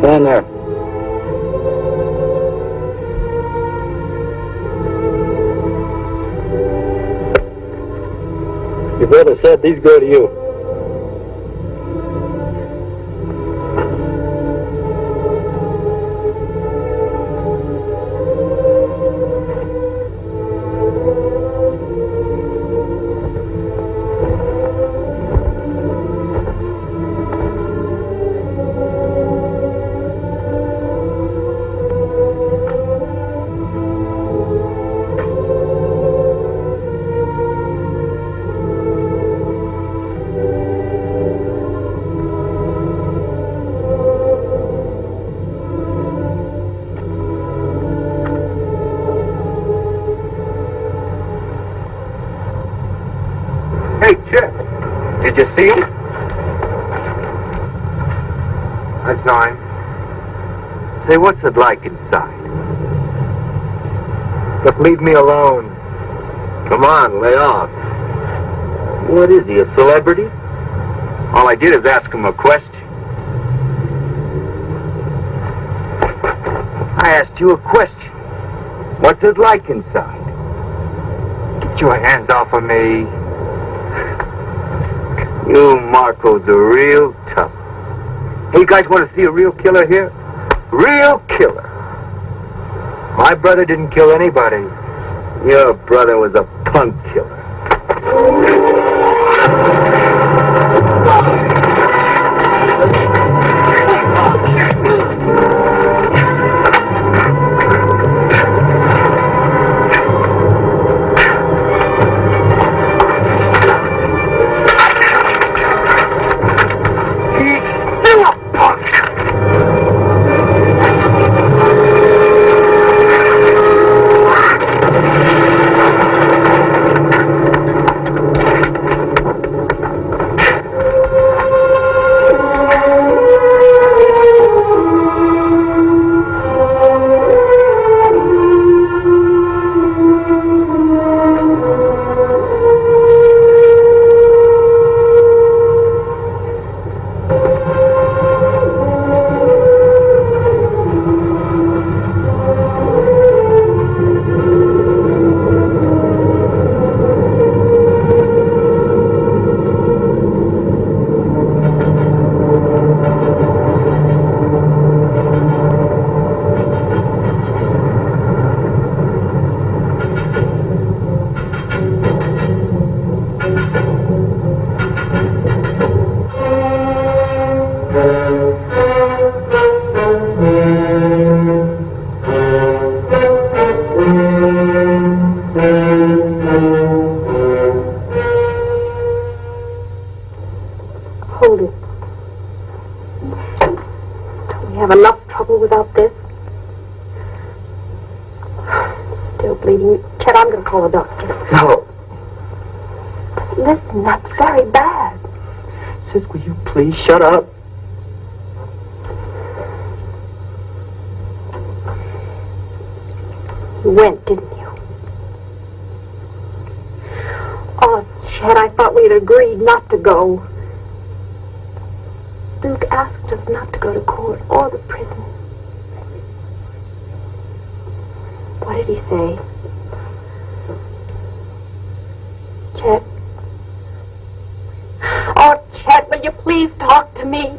Stand there. Your brother said these go to you. Did you see him? I saw him. Say, what's it like inside? But leave me alone. Come on, lay off. What is he, a celebrity? All I did is ask him a question. I asked you a question. What's it like inside? Get your hands off of me. You Marcos are real tough. Hey, you guys want to see a real killer here? Real killer. My brother didn't kill anybody. Your brother was a punk killer. Please shut up. You went, didn't you? Oh, Chet, I thought we'd agreed not to go. Duke asked us not to go to court or the prison. What did he say? Chet? Oh, Chet, will you please talk to me?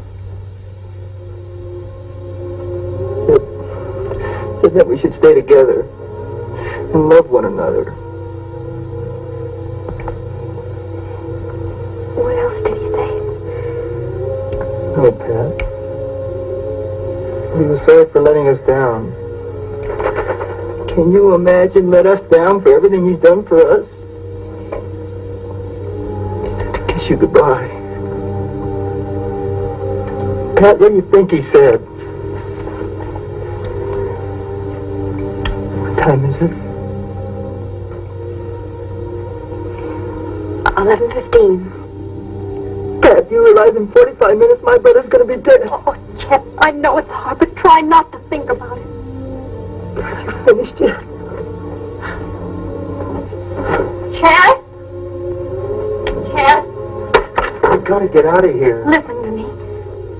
Said that we should stay together and love one another. What else did he say? Oh, Pat. He was sorry for letting us down. Can you imagine let us down for everything he's done for us? He said to kiss you goodbye. Pat, what do you think he said? What time is it? 11:15. Pat, you realize in 45 minutes my brother's going to be dead. Oh, Chet, I know it's hard, but try not to think about it. Have you finished yet? Chet? Chet? We've got to get out of here. Listen to me.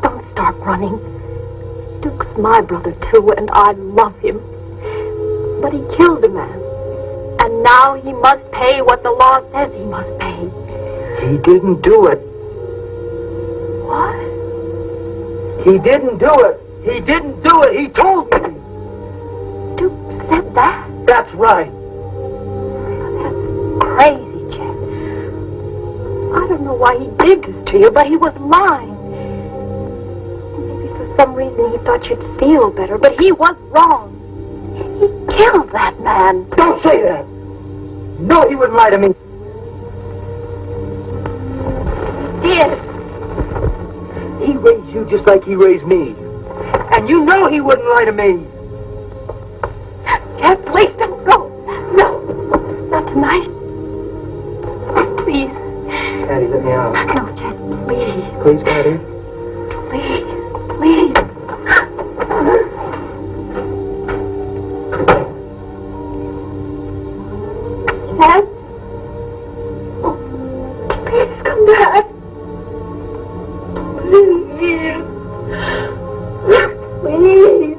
Don't start running. Duke's my brother, too, and I love him. But he killed a man. And now he must pay what the law says he must pay. He didn't do it. What? He didn't do it. He didn't do it. He told me. Duke said that? That's right. That's crazy, Chet. I don't know why he did this to you, but he was lying. Maybe for some reason he thought you'd feel better, but he was wrong. He killed that man. Don't say that. No, he wouldn't lie to me. Did. He raised you just like he raised me. And you know he wouldn't lie to me. Chet, please don't go. No. Not tonight. Please. Patty, let me out. No, Chet, please. Please, Patty. Please. Please. Chet? Oh, please come back. Please. Please.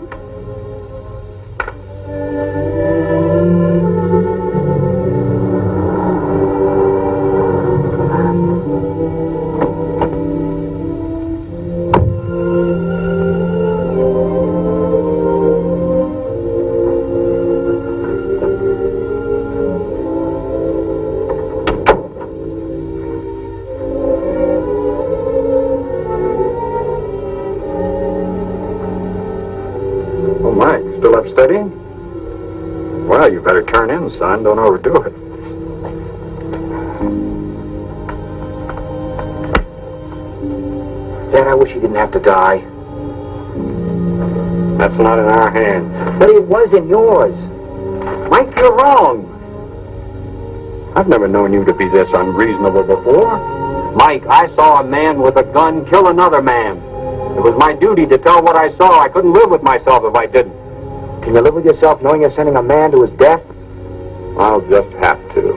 Studying? Well, you better turn in, son. Don't overdo it. Dad, I wish he didn't have to die. That's not in our hands. But it was in yours. Mike, you're wrong. I've never known you to be this unreasonable before. Mike, I saw a man with a gun kill another man. It was my duty to tell what I saw. I couldn't live with myself if I didn't. Can you live with yourself knowing you're sending a man to his death? I'll just have to.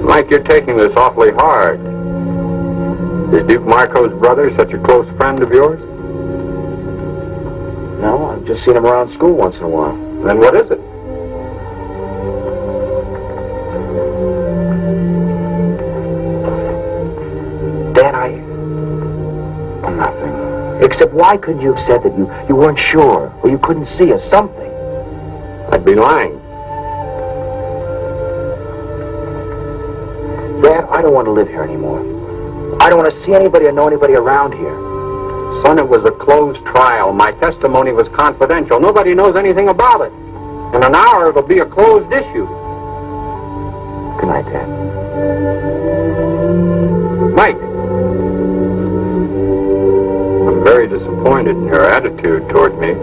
Mike, you're taking this awfully hard. Is Duke Marco's brother such a close friend of yours? No, I've just seen him around school once in a while. Then what is it? Dad, nothing. Except why couldn't you have said that you weren't sure, or you couldn't see, or something? I'd be lying. Dad, I don't want to live here anymore. I don't want to see anybody or know anybody around here. Son, it was a closed trial. My testimony was confidential. Nobody knows anything about it. In an hour, it'll be a closed issue. Good night, Dad. Mike. I'm very disappointed in your attitude toward me.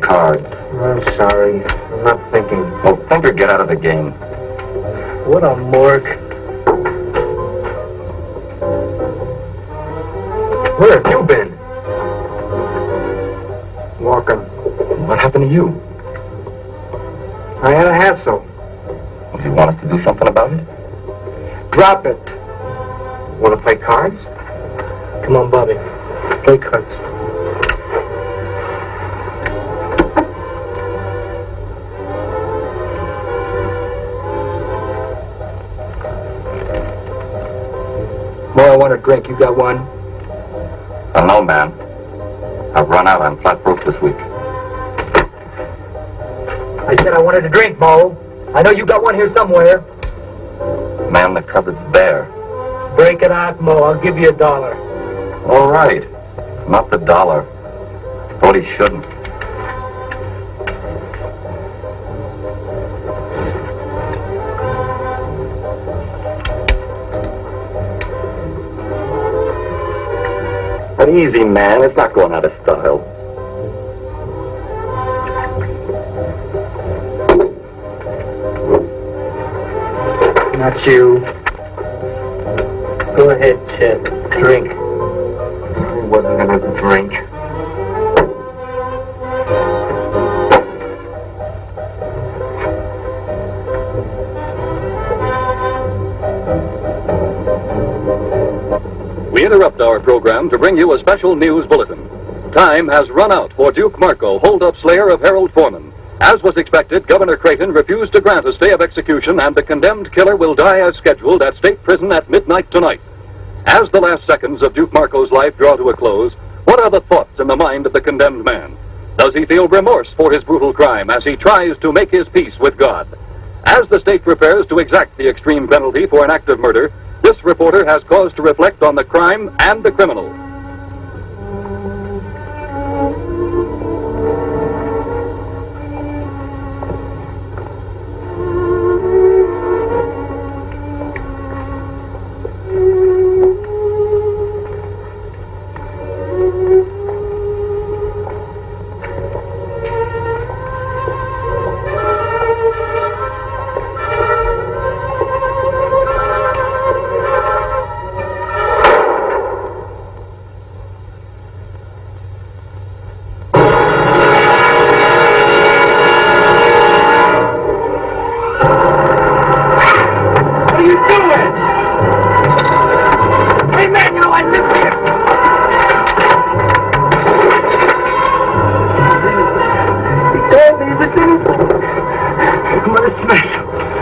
Card. I'm sorry. I'm not thinking. Oh, think or get out of the game. What a morgue. Where have you been? Walking. What happened to you? I had a hassle. Do you want us to do something about it? Drop it. Want to play cards? Come on, Bobby. Play cards. More, I want a drink. You got one? No, man. I've run out. I'm flat broke this week. I said I wanted a drink, Mo. I know you got one here somewhere. Man, the cupboard's bare. Break it out, Mo. I'll give you $1. All right. Not the dollar. Thought he shouldn't. An easy man. It's not going out of style. Not you. Go ahead, Chet. Drink. He wasn't gonna drink. We interrupt our program to bring you a special news bulletin. Time has run out for Duke Marco, hold-up slayer of Harold Foreman. As was expected, Governor Creighton refused to grant a stay of execution, and the condemned killer will die as scheduled at state prison at midnight tonight. As the last seconds of Duke Marco's life draw to a close, what are the thoughts in the mind of the condemned man? Does he feel remorse for his brutal crime as he tries to make his peace with God? As the state prepares to exact the extreme penalty for an act of murder, this reporter has cause to reflect on the crime and the criminal.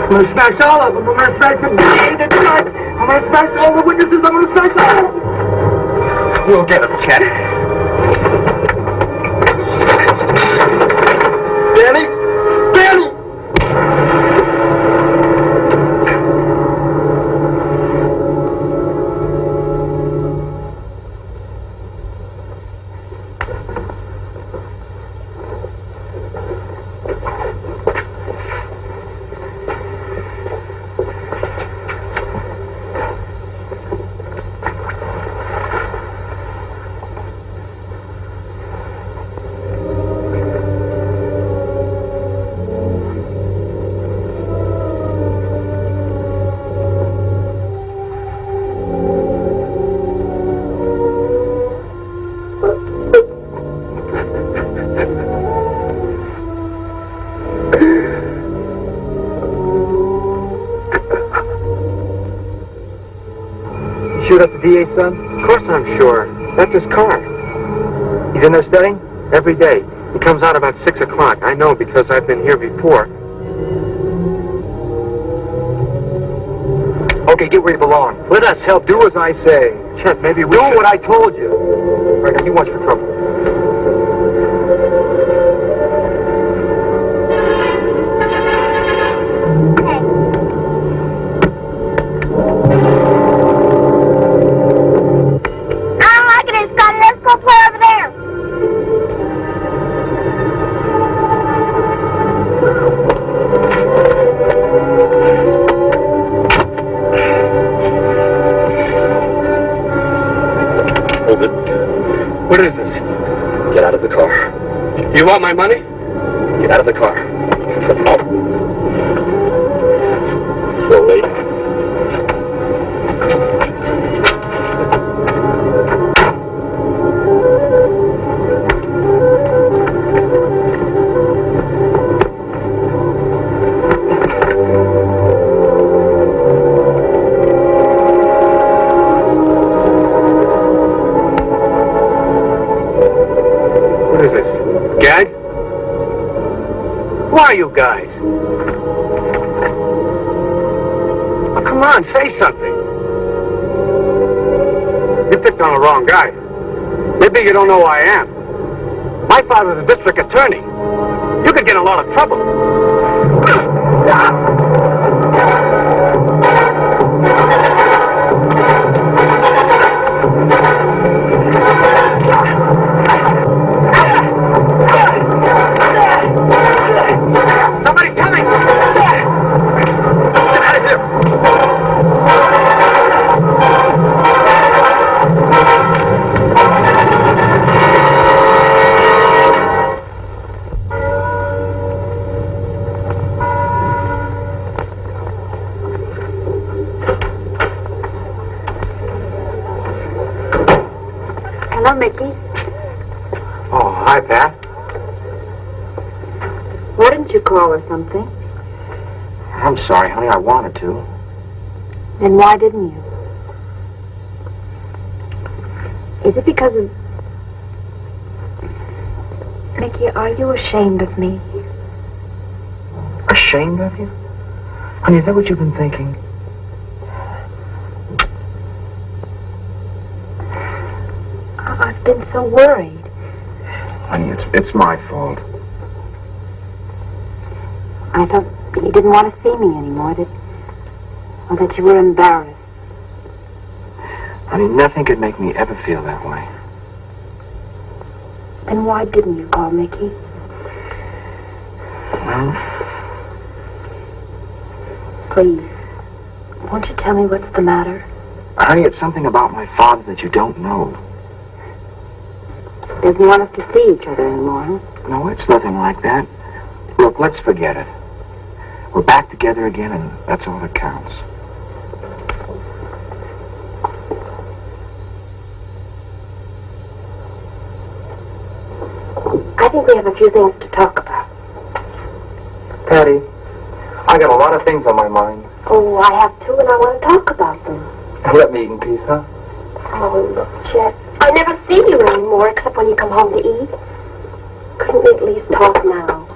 I'm gonna smash all of them. I'm gonna smash the DA, the judge. I'm gonna smash all the witnesses. I'm gonna smash all of them. We'll get him, Chet. Danny! Danny! Shoot up the DA, son? Of course I'm sure. That's his car. He's in there studying? Every day. He comes out about 6 o'clock. I know because I've been here before. Okay, get where you belong. Let us help. Do as I say. Chet, maybe we should... Do what I told you. Right now, you watch for trouble. What is this? Get out of the car. You want my money? Get out of the car. Slowly. Who are you guys? Oh, come on, say something. You picked on the wrong guy. Maybe you don't know who I am. My father's a district attorney. You could get in a lot of trouble. Why didn't you call or something? I'm sorry, honey. I wanted to. Then why didn't you? Is it because of... Mickey, are you ashamed of me? Ashamed of you? Honey, is that what you've been thinking? I've been so worried. Honey, it's my fault. I thought you didn't want to see me anymore, or that you were embarrassed. Honey, nothing could make me ever feel that way. Then why didn't you call, Mickey? Well... Please, won't you tell me what's the matter? Honey, it's something about my father that you don't know. Doesn't want us to see each other anymore, huh? No, it's nothing like that. Look, let's forget it. We're back together again, and that's all that counts. I think we have a few things to talk about. Patty, I got a lot of things on my mind. Oh, I have too, and I want to talk about them. Let me eat in peace, huh? Oh, look, Chet. I never see you anymore except when you come home to eat. Couldn't we at least talk now?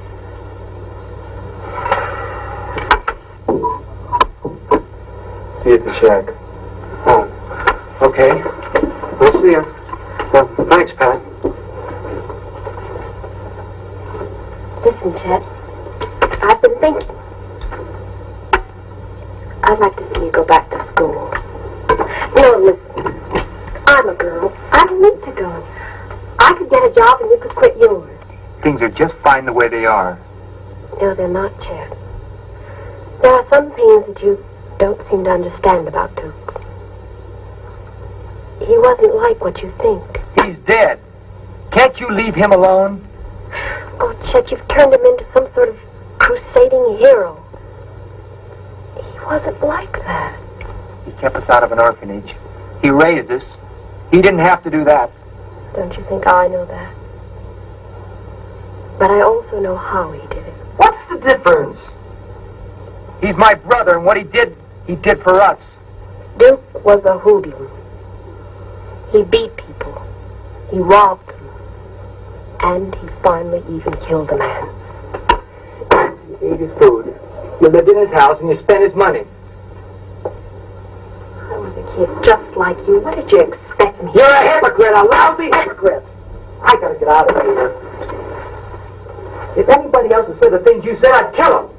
See you at the shack. Oh, okay. We'll see you. Well, thanks, Pat. Listen, Chet. I've been thinking. I'd like to see you go back to school. No, listen. I'm a girl. I don't need to go. I could get a job and you could quit yours. Things are just fine the way they are. No, they're not, Chet. There are some things that you don't seem to understand about Duke. He wasn't like what you think. He's dead. Can't you leave him alone? Oh, Chet, you've turned him into some sort of crusading hero. He wasn't like that. He kept us out of an orphanage. He raised us. He didn't have to do that. Don't you think I know that? But I also know how he did it. What's the difference? He's my brother, and what he did for us. Duke was a hoodlum. He beat people. He robbed them. And he finally even killed a man. You ate his food. You lived in his house, and you spent his money. I was a kid just like you. What did you expect me? You're a hypocrite, a lousy hypocrite. I gotta get out of here. If anybody else had said the things you said, I'd kill him.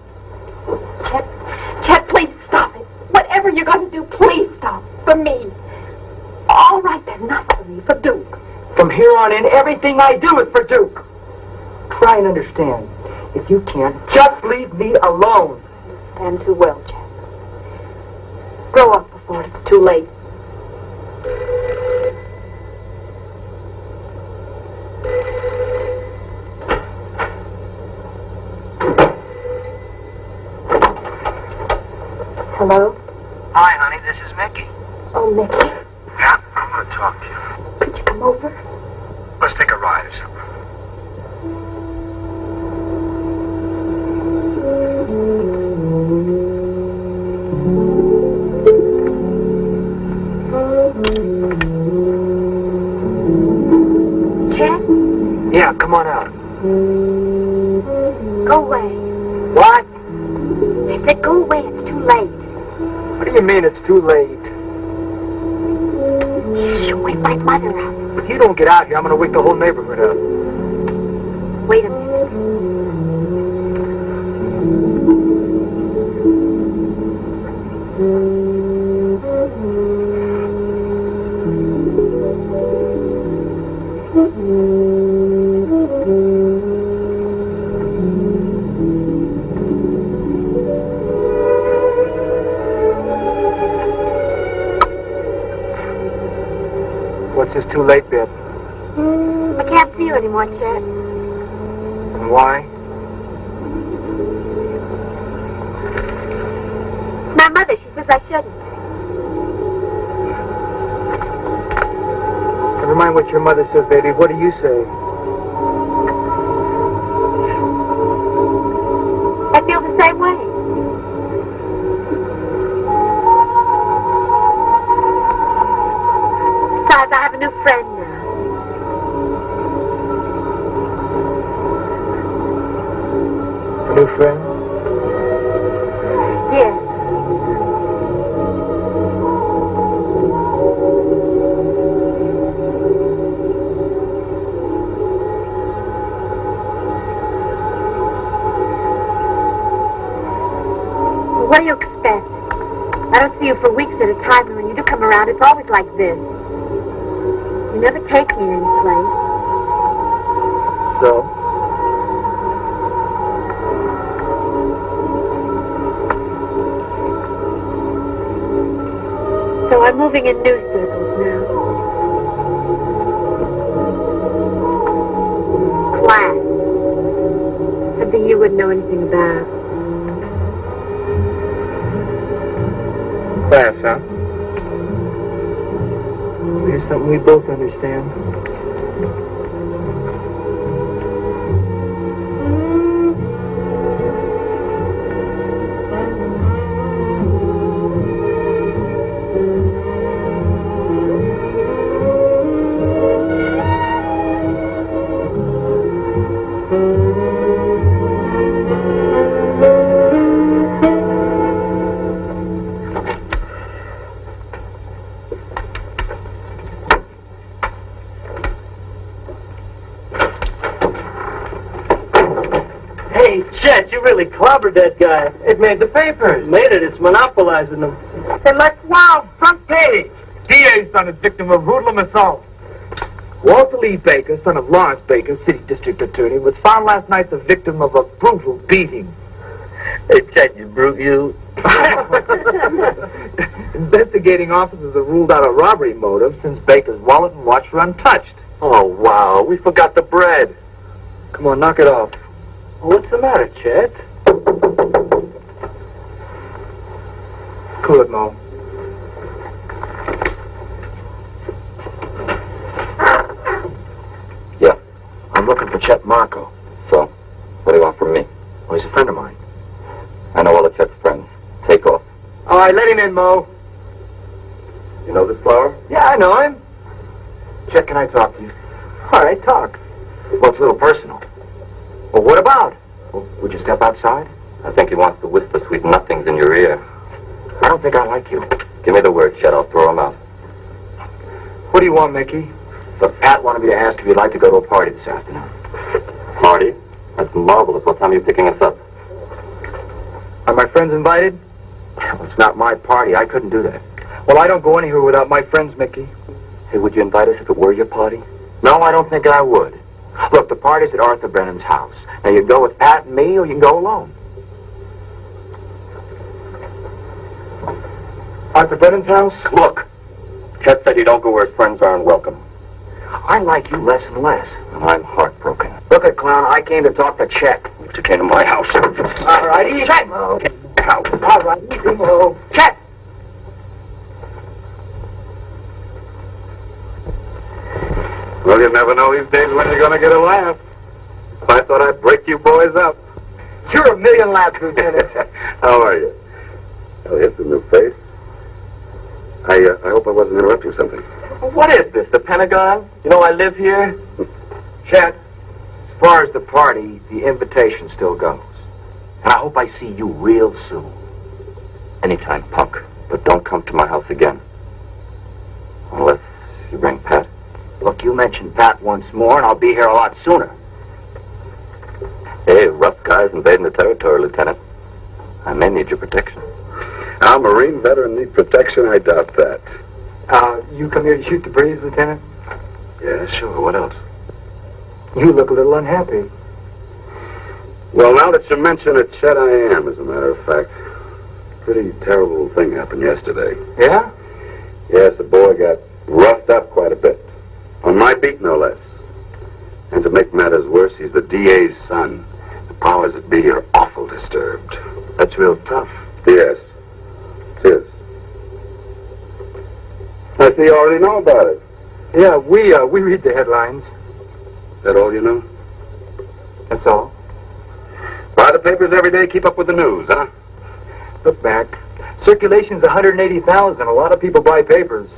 Chet, please stop it. Whatever you're going to do, please stop. For me. All right, then, not for me, for Duke. From here on in, everything I do is for Duke. Try and understand. If you can't, just leave me alone. Stand too well, Chet. Grow up before it's too late. Hello? Hi, honey. This is Mickey. Oh, Mickey. Yeah, I want to talk to you. Could you come over? Let's take a ride or something. Chet? Yeah, come on out. Go away. What? I said go away. It's too late. What do you mean it's too late? Shh, wake my mother up. If you don't get out here, I'm going to wake the whole neighborhood up. Wait a minute. What's this too late bit? I can't see you anymore, Chet. And why? My mother, she says I shouldn't. Never mind what your mother says, baby. What do you say? New friend? Yes. What do you expect? I don't see you for weeks at a time, and when you do come around, it's always like this. You never take me any place. So? So I'm moving in new circles now. Class. Something you wouldn't know anything about. Class, huh? Maybe something we both understand. Hey, Chet, you really clobbered that guy. It made the papers. Made it. It's monopolizing them. Hey, let's wow, front page. DA's son is victim of hoodlum assault. Walter Lee Baker, son of Lawrence Baker, city district attorney, was found last night the victim of a brutal beating. Hey, Chet, you brute, you. Investigating officers have ruled out a robbery motive since Baker's wallet and watch were untouched. Oh, wow. We forgot the bread. Come on, knock it off. What's the matter, Chet? Cool it, Mo. Yeah. I'm looking for Chet Marco. So, what do you want from me? Well, he's a friend of mine. I know all of Chet's friends. Take off. All right, let him in, Mo. You know this flower? Yeah, I know him. Chet, can I talk to you? All right, talk. Well, it's a little personal. Well, what about? Well, would you step outside? I think he wants to whisper sweet nothings in your ear. I don't think I like you. Give me the word, Chet. I'll throw him out. What do you want, Mickey? Look, Pat wanted me to ask if you'd like to go to a party this afternoon. Party? That's marvelous. What time are you picking us up? Are my friends invited? Well, it's not my party. I couldn't do that. Well, I don't go anywhere without my friends, Mickey. Hey, would you invite us if it were your party? No, I don't think I would. Look, the party's at Arthur Brennan's house. Now, you can go with Pat and me, or you can go alone. Arthur Brennan's house? Look, Chet said you don't go where his friends aren't welcome. I like you less and less, and I'm heartbroken. Look at clown, I came to talk to Chet. You came to my house. All right, easy, Chet! Mo. House. All right, easy, Mo. Chet! Well, you never know these days when you're going to get a laugh. I thought I'd break you boys up. You're a million laughs, Lieutenant. How are you? Oh, here's a new face. I hope I wasn't interrupting something. What is this, the Pentagon? You know I live here? Chet, as far as the party, the invitation still goes. And I hope I see you real soon. Anytime, punk. But don't come to my house again. Unless you bring Pat. Look, you mentioned Pat once more, and I'll be here a lot sooner. Hey, rough guys invading the territory, Lieutenant. I may need your protection. Our Marine veteran need protection? I doubt that. You come here to shoot the breeze, Lieutenant? Yeah, sure. What else? You look a little unhappy. Well, now that you mention it, Chet, I am, as a matter of fact. Pretty terrible thing happened yesterday. Yeah? Yes, the boy got roughed up quite a bit. On my beat, no less. And to make matters worse, he's the DA's son. The powers that be are awful disturbed. That's real tough. Yes, it is. I see you already know about it. Yeah, we read the headlines. Is that all you know? That's all. Buy the papers every day, keep up with the news, huh? Look back. Circulation's 180,000. A lot of people buy papers.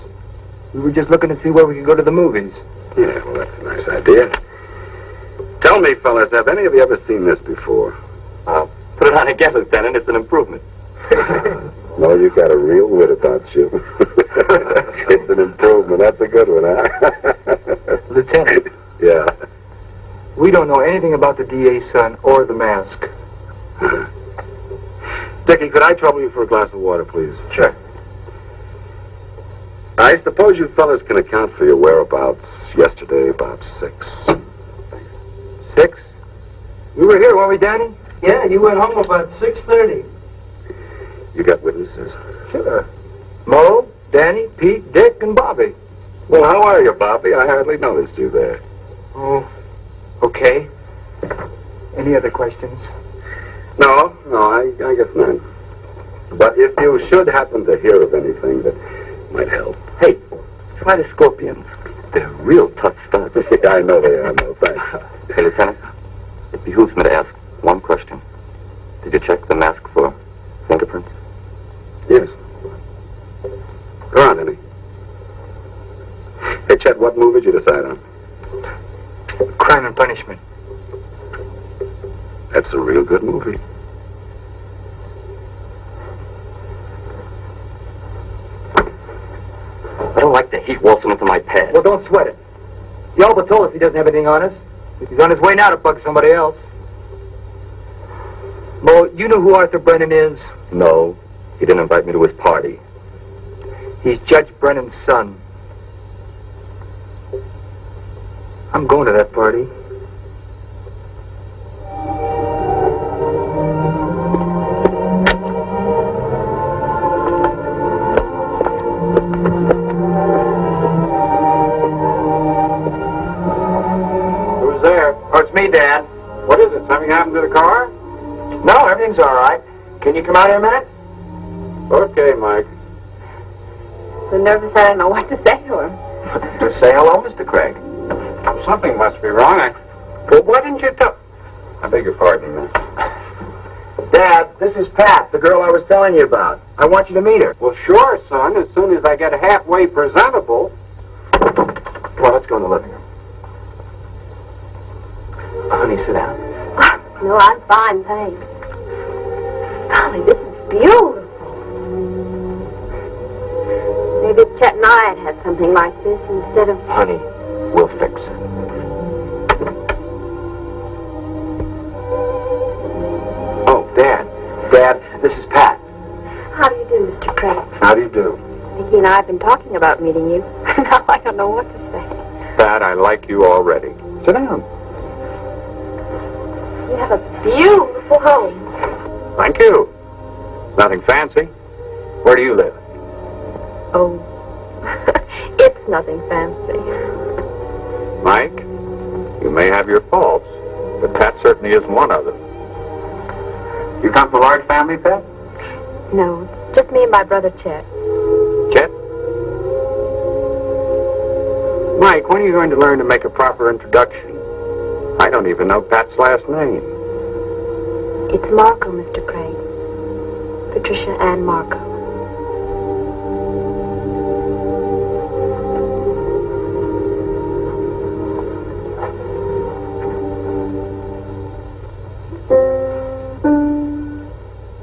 We were just looking to see where we could go to the movies. Yeah, well, that's a nice idea. Tell me, fellas, have any of you ever seen this before? Put it on again, Lieutenant. It's an improvement. No, you got a real wit about you. It's an improvement. That's a good one, huh? Lieutenant. Yeah. We don't know anything about the DA's son or the mask. Dickie, could I trouble you for a glass of water, please? Sure. I suppose you fellas can account for your whereabouts yesterday about 6. 6? We were here, weren't we, Danny? Yeah, you went home about 6:30. You got witnesses? Sure. Mo, Danny, Pete, Dick, and Bobby. Well, how are you, Bobby? I hardly noticed you there. Oh, okay. Any other questions? No, I guess not. But if you should happen to hear of anything that might help. Hey, try the scorpions. They're real tough stuff. Yeah, I know they are, no, thanks. Hey, Lieutenant, it behooves me to ask one question. Did you check the mask for fingerprints? Yes. Go on, Henny. Hey, Chet, what movie did you decide on? Crime and Punishment. That's a real good movie. I don't like the heat waltzing into my pad. Well, don't sweat it. Yalba told us he doesn't have anything on us. He's on his way now to bug somebody else. Mo, you know who Arthur Brennan is? No, he didn't invite me to his party. He's Judge Brennan's son. I'm going to that party. Who's there? Oh, it's me, Dad. What is it? Something happened to the car? No, everything's all right. Can you come out here a minute? Okay, Mike. So nervous I don't know what to say to him. Just say hello, Mr. Craig. Something must be wrong. Well, why didn't you tell... I beg your pardon, man. Dad, this is Pat, the girl I was telling you about. I want you to meet her. Well, sure, son. As soon as I get halfway presentable. Come on, let's go in the living room. Honey, sit down. No, I'm fine, thanks. Golly, this is beautiful. Maybe Chet and I had had something like this instead of... Honey, we'll fix it. Oh, Dad. Dad, this is Pat. How do you do, Mr. Craig? How do you do? Vicki and I have been talking about meeting you. Now I don't know what to say. Pat, I like you already. Sit down. You have a beautiful home. Thank you. Nothing fancy. Where do you live? Oh, it's nothing fancy. Mike, you may have your faults, but Pat certainly isn't one of them. You come from a large family, Pat? No, just me and my brother Chet. Chet? Mike, when are you going to learn to make a proper introduction? I don't even know Pat's last name. It's Marco, Mr. Craig. Patricia Ann Marco.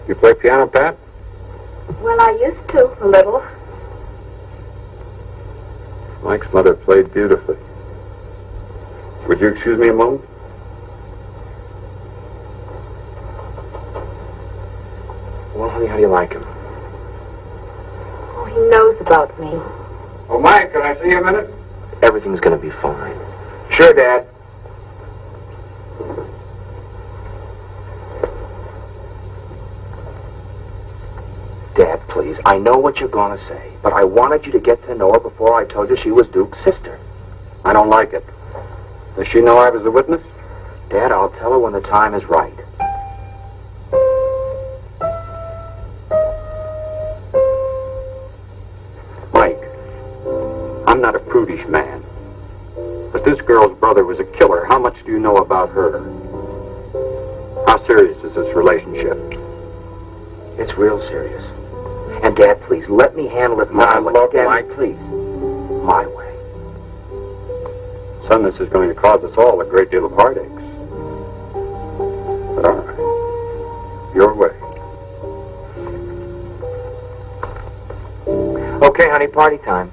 You play piano, Pat? Well, I used to, a little. Mike's mother played beautifully. Would you excuse me a moment? Well, honey, how do you like him? Oh, he knows about me. Oh, Mike, can I see you a minute? Everything's going to be fine. Sure, Dad. Dad, please, I know what you're going to say, but I wanted you to get to know her before I told you she was Duke's sister. I don't like it. Does she know I was a witness? Dad, I'll tell her when the time is right. Mike, I'm not a prudish man. But this girl's brother was a killer. How much do you know about her? How serious is this relationship? It's real serious. And, Dad, please, let me handle it my way. Look, Dad, Mike. please. My way. Son, this is going to cause us all a great deal of heartaches. But all right. your way. Okay, honey, party time.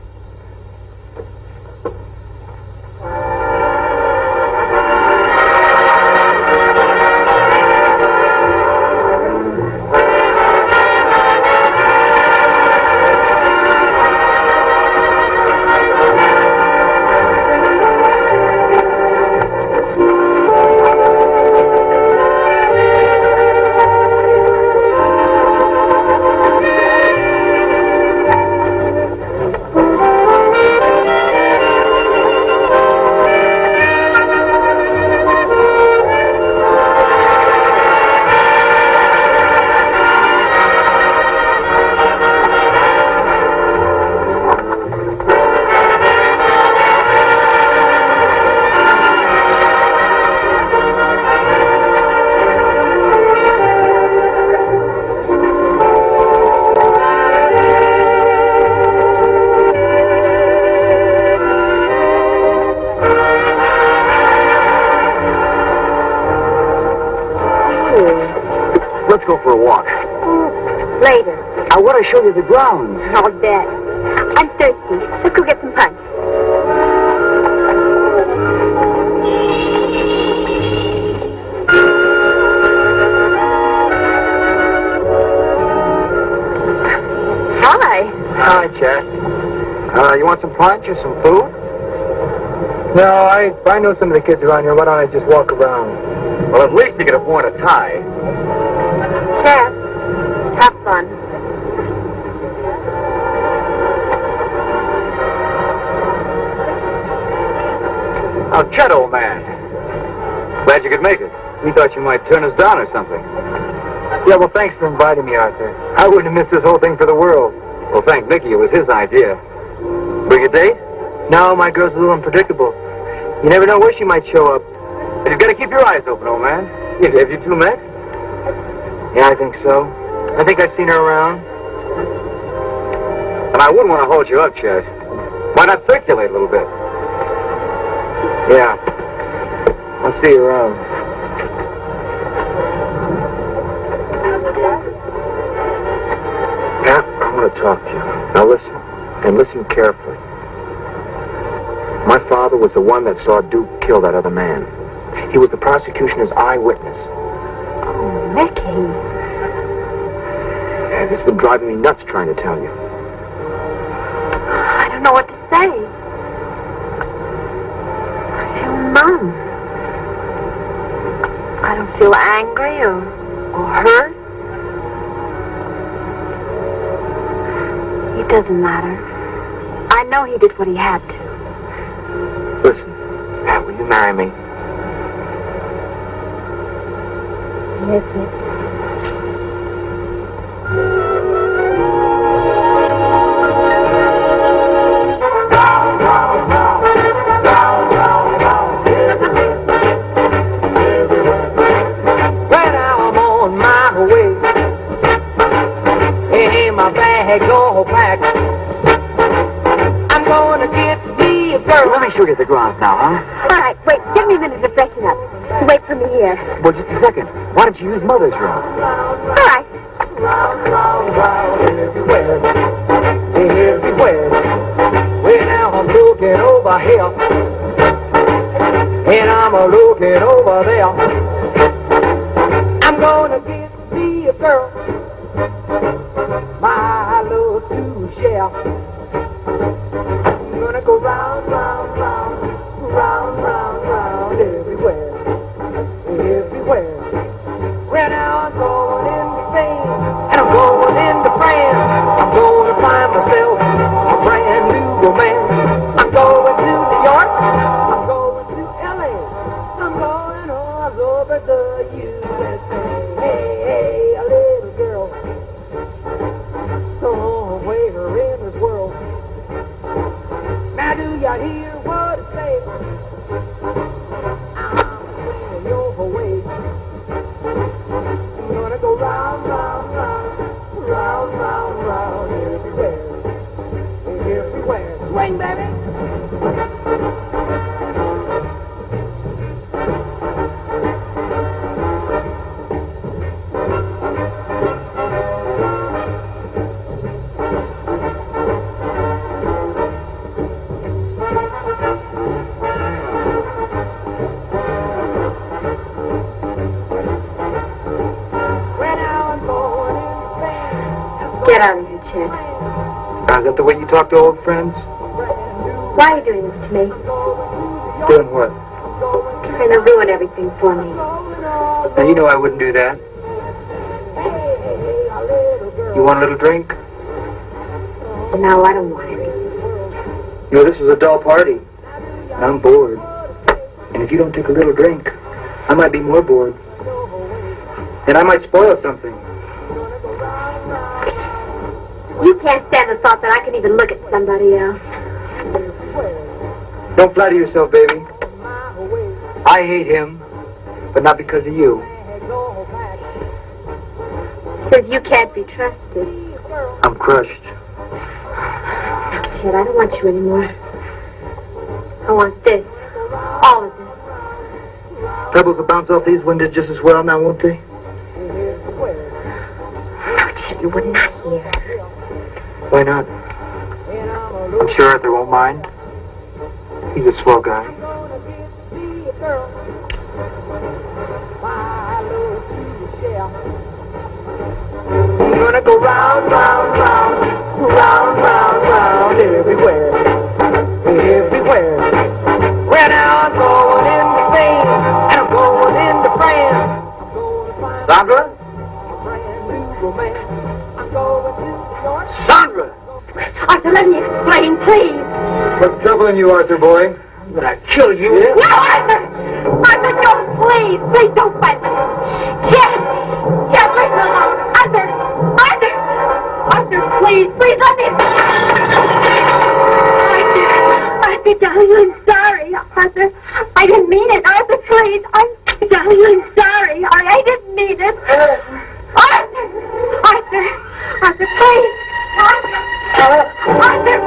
Let's go for a walk. Later. I want to show you the grounds. All dead. I'm thirsty. Let's go get some punch. Hi. Hi, Jack. You want some punch or some food? No, I know some of the kids around here. Why don't I just walk around? Well, at least you could have worn a tie. Chef, have fun. Oh, Chet, old man. Glad you could make it. We thought you might turn us down or something. Yeah, well, thanks for inviting me, Arthur. I wouldn't have missed this whole thing for the world. Well, thank Mickey. It was his idea. Bring a date? No, my girl's a little unpredictable. You never know where she might show up. But you've got to keep your eyes open, old man. Have you two met? Yeah, I think so. I think I've seen her around. And I wouldn't want to hold you up, Chet. Why not circulate a little bit? Yeah. I'll see you around. Pat, I want to talk to you. Now listen, and listen carefully. My father was the one that saw Duke kill that other man. He was the prosecutioner's eyewitness. Oh, Mickey. And this been driving me nuts trying to tell you. I don't know what to say. I feel numb. I don't feel angry or hurt. It doesn't matter. I know he did what he had to. Listen, Pat, will you marry me? Yes, Mickey. Let me show you the grounds now, huh? All right, wait. Give me a minute to freshen up. Wait for me here. Well, just a second. Why don't you use Mother's room? All right. Everywhere. Well, now I'm looking over here. And I'm looking over there. I'm gonna get me a girl. My love to share. I'm gonna go round, round, round, round, round, round, everywhere, everywhere. Well, now I'm going into Spain, and I'm going into France. I'm going to find myself a brand new romance. I'm going to New York, I'm going to L.A., I'm going all over the USA. Hey, hey, a little girl, somewhere in this world. Now do you hear what it says? I'm swinging your way. I'm gonna go round, round, round, round, round, round, everywhere, everywhere. Swing, baby! Chet. Is that the way you talk to old friends? Why are you doing this to me? Doing what? Trying to ruin everything for me. Now, you know I wouldn't do that. You want a little drink? No, I don't want it. You know, this is a dull party. I'm bored. And if you don't take a little drink, I might be more bored. And I might spoil something. You can't stand the thought that I can even look at somebody else. Don't flatter yourself, baby. I hate him, but not because of you. Because you can't be trusted. I'm crushed. Look, Chet, I don't want you anymore. I want this. All of this. Pebbles will bounce off these windows just as well now, won't they? No, Chet, you would not hear. Why not? I'm sure Arthur won't mind. He's a swell guy. I'm gonna go round, round, round, round, round, round, everywhere, everywhere. Well, now I'm going into Spain, and I'm going into France. Sandra? Sandra! Arthur, let me explain, please. What's troubling you, Arthur, boy? I'm gonna kill you. No, Arthur! Arthur, don't, please. Please don't fight me. Chet! Chet, listen alone. Arthur! Arthur! Arthur, please. Please let me... Arthur, darling, I'm sorry. Arthur, I didn't mean it. Arthur, please. Darling, I'm sorry. I didn't mean it. Arthur! Arthur! Arthur, please! Arthur! Arthur!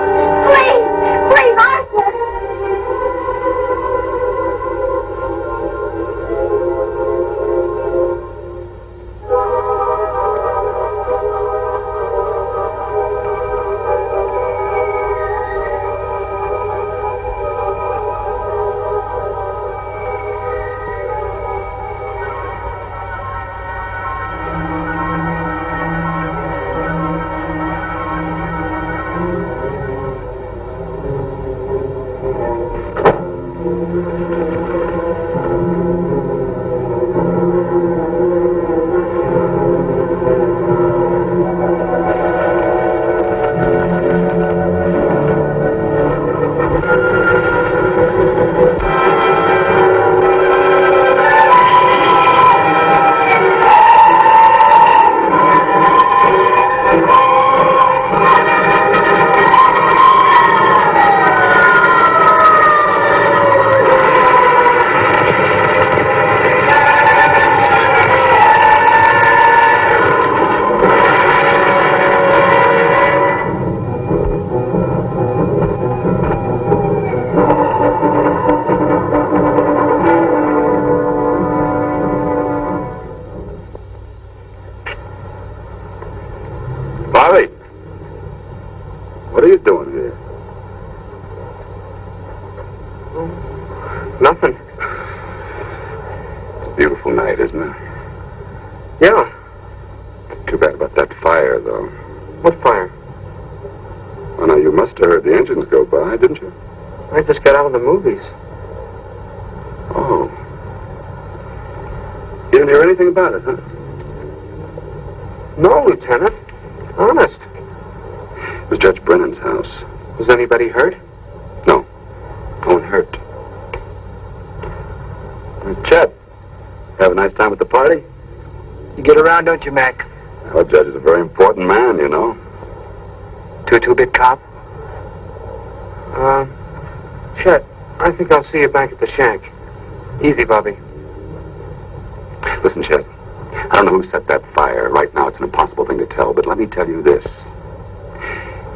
Please! Please, Arthur! What are you doing here? Nothing. It's a beautiful night, isn't it? Yeah. Too bad about that fire, though. What fire? Oh, now, you must have heard the engines go by, didn't you? I just got out of the movies. Oh. You didn't hear anything about it, huh? No, Lieutenant. Honest. It was Judge Brennan's house. Was anybody hurt? No. No one hurt. Chet. Have a nice time at the party? You get around, don't you, Mac? Our judge is a very important man, you know. To a two-bit cop? Chet, I think I'll see you back at the shack. Easy, Bobby. Listen, Chet. I don't know who set that fire. Right now, it's an impossible thing to tell, but let me tell you this.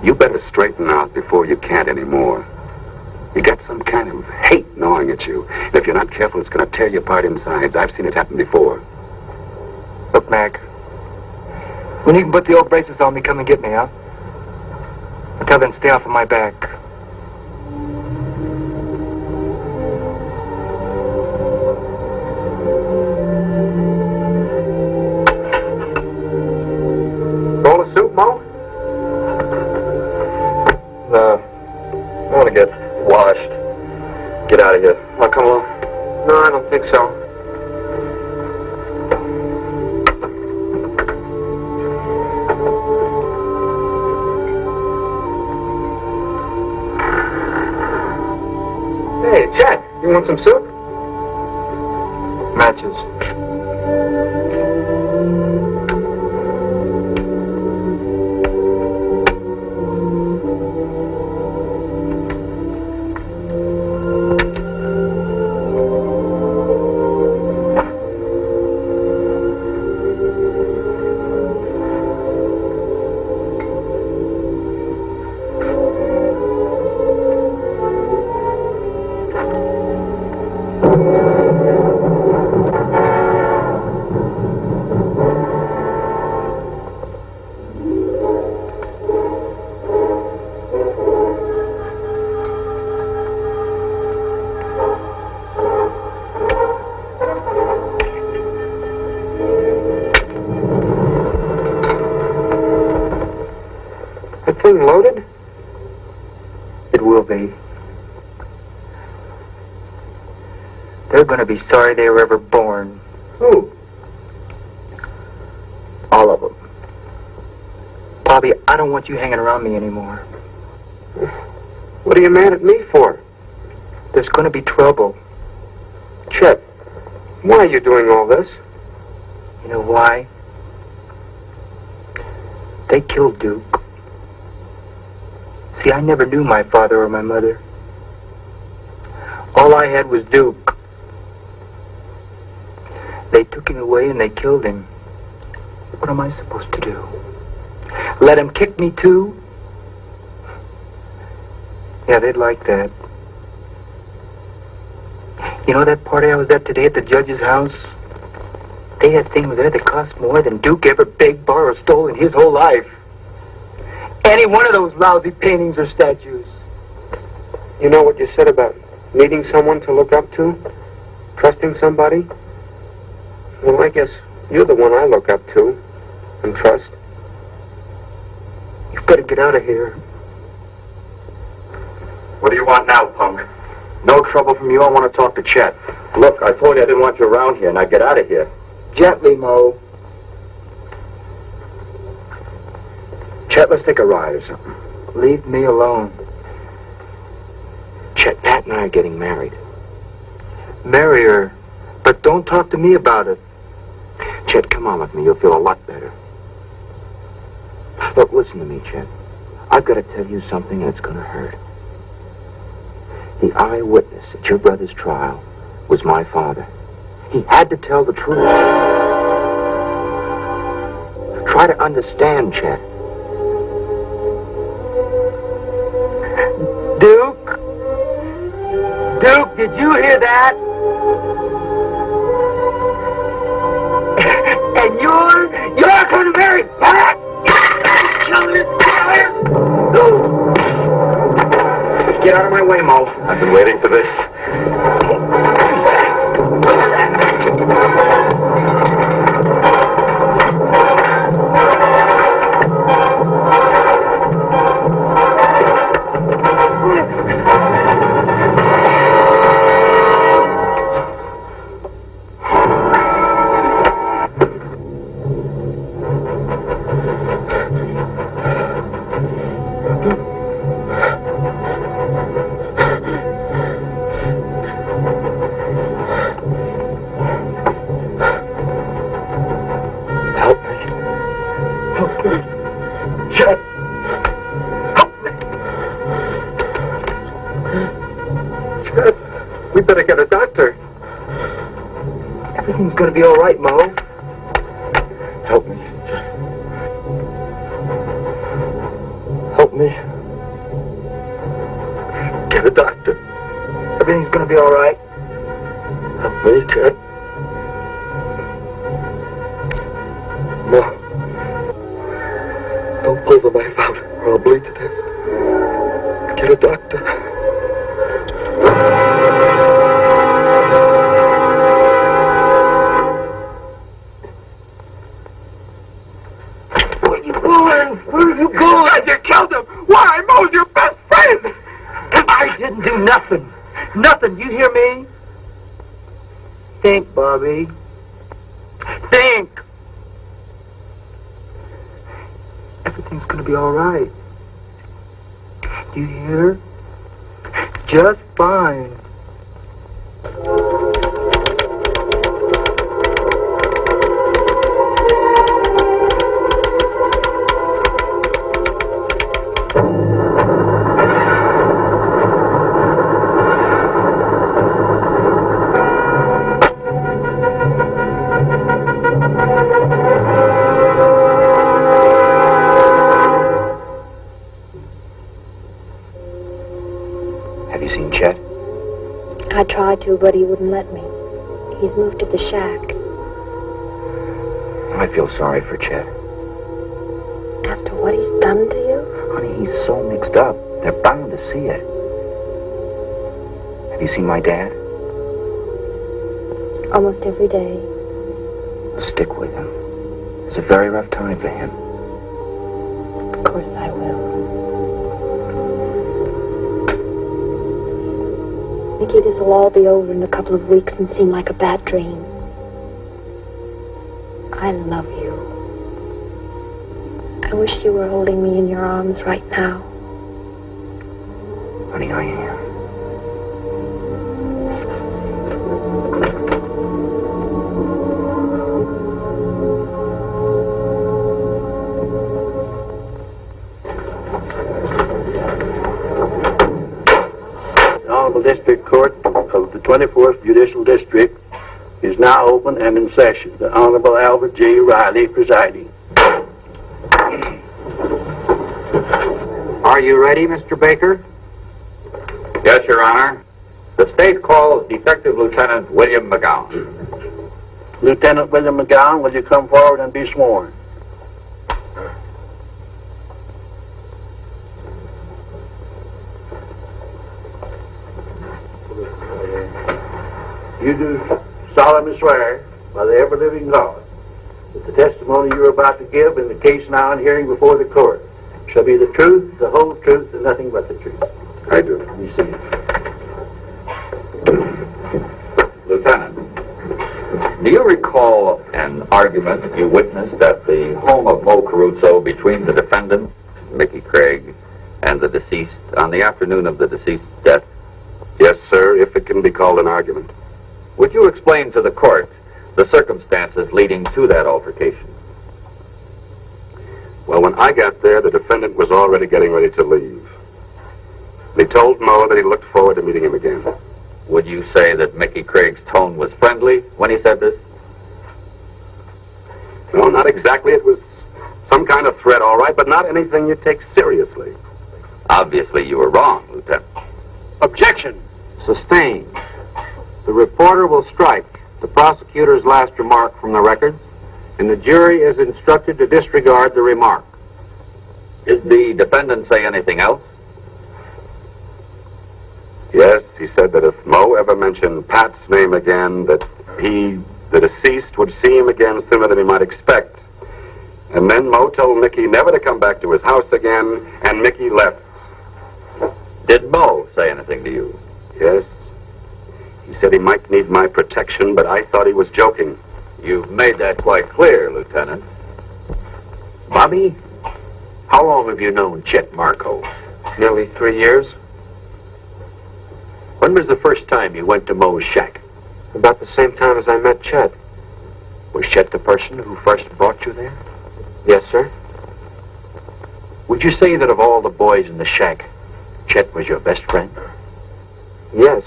You better straighten out before you can't anymore. You got some kind of hate gnawing at you. And if you're not careful, it's going to tear you apart inside. I've seen it happen before. Look, Mac. When you can put the old braces on me, come and get me, huh? Until then, stay off of my back. Bowl of soup, Mo? want some soup? Matches. Thing loaded? It will be. They're going to be sorry they were ever born. Who? All of them. Bobby, I don't want you hanging around me anymore. What are you mad at me for? There's going to be trouble. Chet, why are you doing all this? You know why? They killed Duke. See, I never knew my father or my mother. All I had was Duke. They took him away and they killed him. What am I supposed to do? Let him kick me too? Yeah, they'd like that. You know that party I was at today at the judge's house? They had things there that cost more than Duke ever begged, borrowed, or stole in his whole life. Any one of those lousy paintings or statues. You know what you said about needing someone to look up to? Trusting somebody? Well, I guess you're the one I look up to and trust. You've got to get out of here. What do you want now, punk? No trouble from you. I want to talk to Chet. Look, I told you I didn't want you around here. Now get out of here. Gently, Mo. Chet, let's take a ride or something. Leave me alone. Chet, Pat and I are getting married. Marry her. But don't talk to me about it. Chet, come on with me. You'll feel a lot better. Look, listen to me, Chet. I've got to tell you something that's going to hurt. The eyewitness at your brother's trial was my father. He had to tell the truth. Try to understand, Chet. Duke? Duke, did you hear that? And you're going to marry Pat? Get out of my way, Mo. I've been waiting for this. We better get a doctor. Everything's going to be all right, Mo. Help me. Help me. Get a doctor. Everything's going to be all right. Help me, Ted. No. Don't pull the knife out or I'll bleed to death. Get a doctor. Where are you going? You killed him. Why? Mo's your best friend. I didn't do nothing. Nothing. You hear me? Think, Bobby. Think. Everything's going to be all right. Do you hear? Just fine. to, but he wouldn't let me. He's moved to the shack. I feel sorry for Chet. After what he's done to you? Honey, he's so mixed up. They're bound to see it. Have you seen my dad? Almost every day. Stick with him. It's a very rough time for him. Of course I will. Mickey, this will all be over in a couple of weeks and seem like a bad dream. I love you. I wish you were holding me in your arms right now. Honey, I am. District Court of the 24th Judicial District is now open and in session. The Honorable Albert J. Riley presiding. Are you ready, Mr. Baker? Yes, Your Honor. The state calls Detective Lieutenant William McGowan. Lieutenant William McGowan, will you come forward and be sworn? You do solemnly swear by the ever-living God that the testimony you are about to give in the case now in hearing before the court shall be the truth, the whole truth, and nothing but the truth. I do. You see. Lieutenant, do you recall an argument you witnessed at the home of Mo Caruso between the defendant, Mickey Craig, and the deceased on the afternoon of the deceased's death? Yes, sir, if it can be called an argument. Would you explain to the court the circumstances leading to that altercation? Well, when I got there, the defendant was already getting ready to leave. He told Mo that he looked forward to meeting him again. Would you say that Mickey Craig's tone was friendly when he said this? No, not exactly. It was some kind of threat, all right, but not anything you take seriously. Obviously, you were wrong, Lieutenant. Objection. Sustained. The reporter will strike the prosecutor's last remark from the records, and the jury is instructed to disregard the remark. Did the defendant say anything else? Yes, he said that if Mo ever mentioned Pat's name again, that he, the deceased, would see him again sooner than he might expect. And then Mo told Mickey never to come back to his house again, and Mickey left. Did Mo say anything to you? Yes. He said he might need my protection, but I thought he was joking. You've made that quite clear, Lieutenant. Bobby, how long have you known Chet Marco? Nearly 3 years. When was the first time you went to Mo's shack? About the same time as I met Chet. Was Chet the person who first brought you there? Yes, sir. Would you say that of all the boys in the shack, Chet was your best friend? Yes.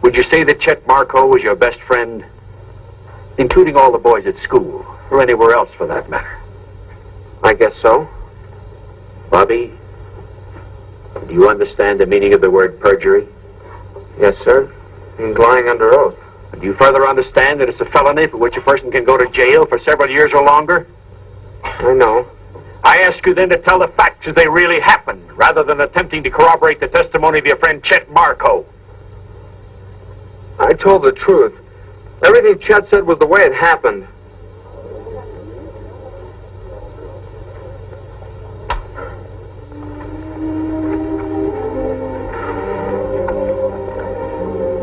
Would you say that Chet Marco was your best friend, including all the boys at school, or anywhere else for that matter? I guess so. Bobby, do you understand the meaning of the word perjury? Yes, sir. Means lying under oath. Do you further understand that it's a felony for which a person can go to jail for several years or longer? I know. I ask you then to tell the facts as they really happened, rather than attempting to corroborate the testimony of your friend Chet Marco. I told the truth. Everything Chet said was the way it happened.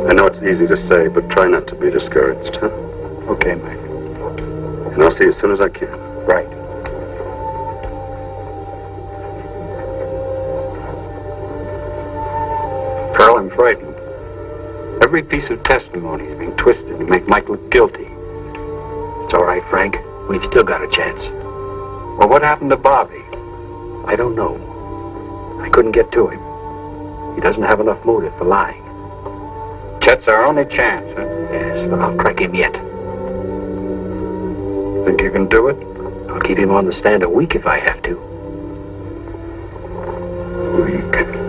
I know it's easy to say, but try not to be discouraged, huh? Okay, Mike. And I'll see you as soon as I can. Right. Carl, I'm frightened. Every piece of testimony is being twisted to make Mike look guilty. It's all right, Frank. We've still got a chance. Well, what happened to Bobby? I don't know. I couldn't get to him. He doesn't have enough motive for lying. Chet's our only chance, huh? Yes, but I'll crack him yet. Think you can do it? I'll keep him on the stand a week if I have to. Weak.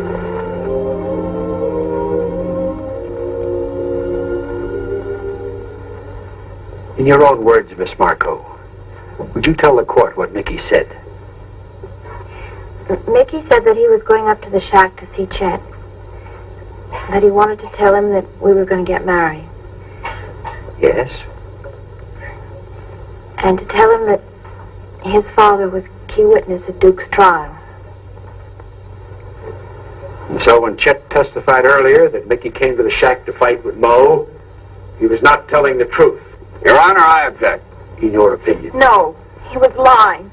In your own words, Miss Marco, would you tell the court what Mickey said? Mickey said that he was going up to the shack to see Chet. That he wanted to tell him that we were going to get married. Yes? And to tell him that his father was key witness at Duke's trial. And so when Chet testified earlier that Mickey came to the shack to fight with Mo, he was not telling the truth. Your Honor, I object. In your opinion. No, he was lying.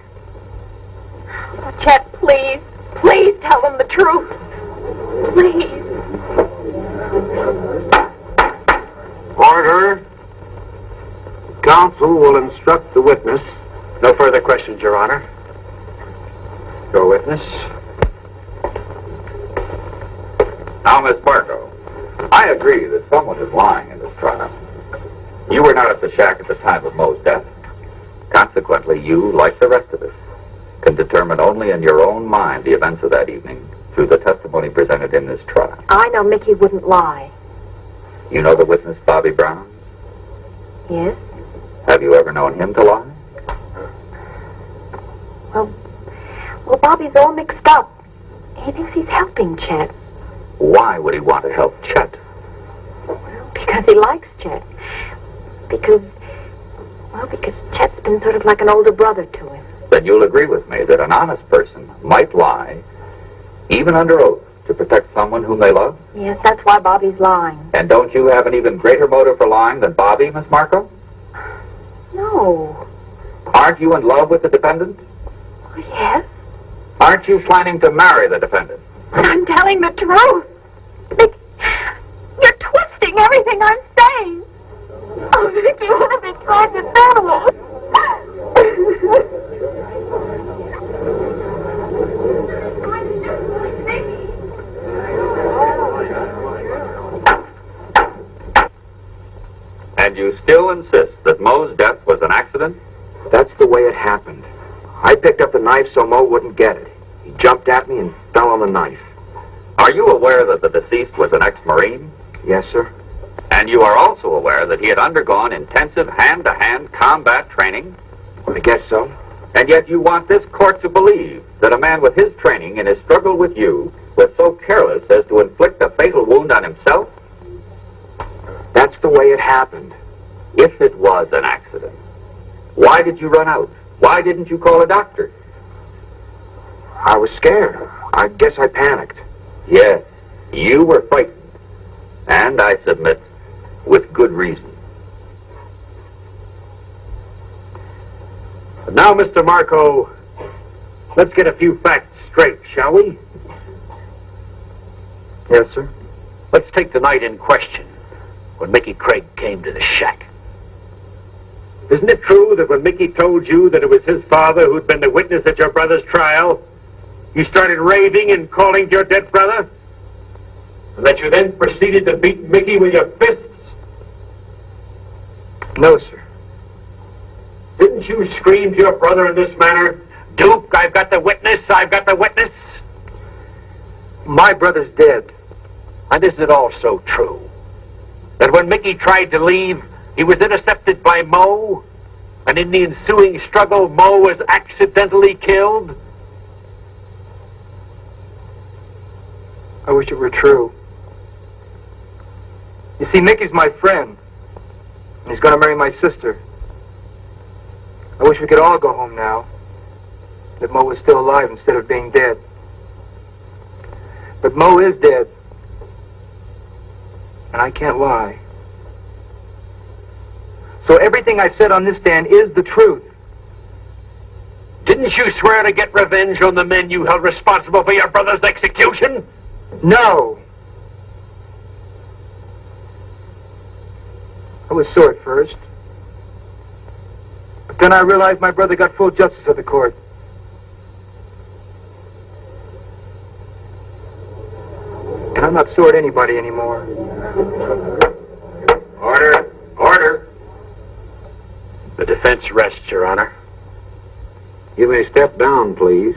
Oh, Chet, please, please tell him the truth. Please. Order. Counsel will instruct the witness. No further questions, Your Honor. Your witness. Now, Miss Marco, I agree that someone is lying in this trial. You were not at the shack at the time of Mo's death. Consequently, you, like the rest of us, can determine only in your own mind the events of that evening through the testimony presented in this trial. I know Mickey wouldn't lie. You know the witness, Bobby Brown? Yes? Have you ever known him to lie? Well, Bobby's all mixed up. He thinks he's helping Chet. Why would he want to help Chet? Because he likes Chet. Because Chet's been sort of like an older brother to him. Then you'll agree with me that an honest person might lie, even under oath, to protect someone whom they love? Yes, that's why Bobby's lying. And don't you have an even greater motive for lying than Bobby, Miss Marco? No. Aren't you in love with the defendant? Oh, yes. Aren't you planning to marry the defendant? But I'm telling the truth. You're twisting everything I'm saying. Oh, Vicky, what have you tried to do? And you still insist that Mo's death was an accident? That's the way it happened. I picked up the knife so Mo wouldn't get it. He jumped at me and fell on the knife. Are you aware that the deceased was an ex-Marine? Yes, sir. And you are also aware that he had undergone intensive hand-to-hand combat training? I guess so. And yet you want this court to believe that a man with his training in his struggle with you was so careless as to inflict a fatal wound on himself? That's the way it happened. If it was an accident, why did you run out? Why didn't you call a doctor? I was scared. I guess I panicked. Yes, you were frightened. And I submit, with good reason. But now, Mr. Marco, let's get a few facts straight, shall we? Yes, sir. Let's take the night in question, when Mickey Craig came to the shack. Isn't it true that when Mickey told you that it was his father who'd been the witness at your brother's trial, you started raving and calling to your dead brother? And that you then proceeded to beat Mickey with your fists? No, sir. Didn't you scream to your brother in this manner, "Duke, I've got the witness, I've got the witness"? My brother's dead. And isn't it also true that when Mickey tried to leave, he was intercepted by Mo, and in the ensuing struggle, Mo was accidentally killed? I wish it were true. You see, Mickey's my friend. And he's going to marry my sister. I wish we could all go home now. That Mo was still alive instead of being dead. But Mo is dead. And I can't lie. So everything I've said on this stand is the truth. Didn't you swear to get revenge on the men you held responsible for your brother's execution? No. I was sore at first. But then I realized my brother got full justice of the court. And I'm not sore at anybody anymore. Order! Order! The defense rests, Your Honor. You may step down, please.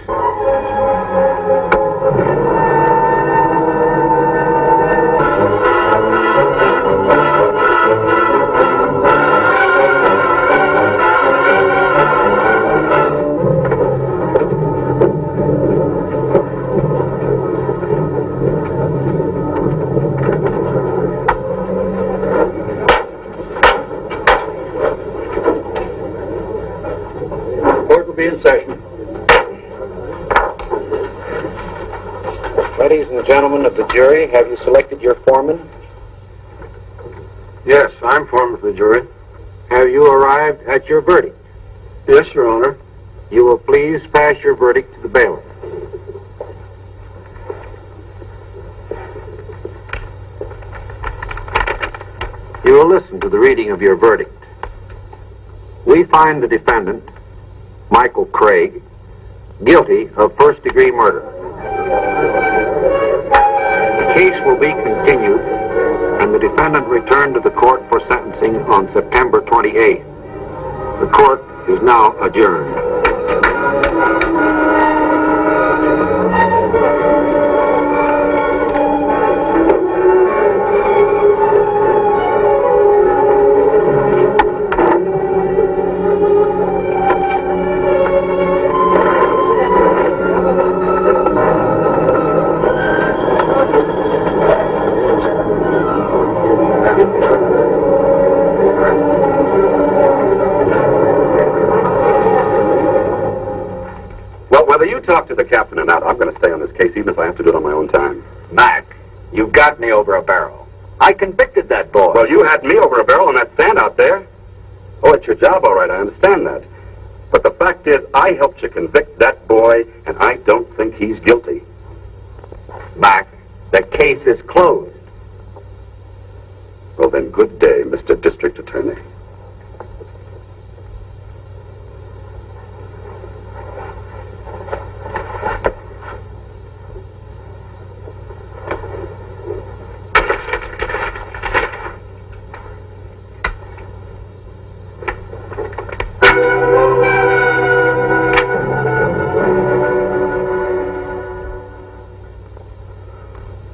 will be in session. Ladies and gentlemen of the jury, have you selected your foreman? Yes, I'm foreman for the jury. Have you arrived at your verdict? Yes, Your Honor. You will please pass your verdict to the bailiff. You will listen to the reading of your verdict. We find the defendant, Michael Craig, guilty of first-degree murder. The case will be continued and the defendant returned to the court for sentencing on September 28th. The court is now adjourned. Whether you talk to the captain or not, I'm going to stay on this case, even if I have to do it on my own time. Mac, you've got me over a barrel. I convicted that boy. Well, you had me over a barrel on that stand out there. Oh, it's your job, all right, I understand that. But the fact is, I helped you convict that boy, and I don't think he's guilty. Mac, the case is closed. Well, then, good day, Mr. District Attorney.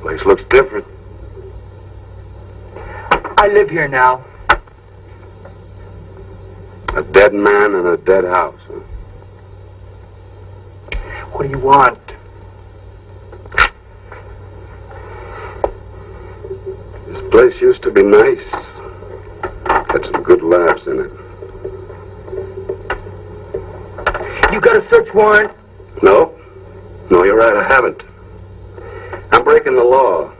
Place looks different. I live here now. A dead man in a dead house, huh? What do you want? This place used to be nice. Had some good laughs in it. You got a search warrant? No. No, you're right, I haven't. I'm breaking the law.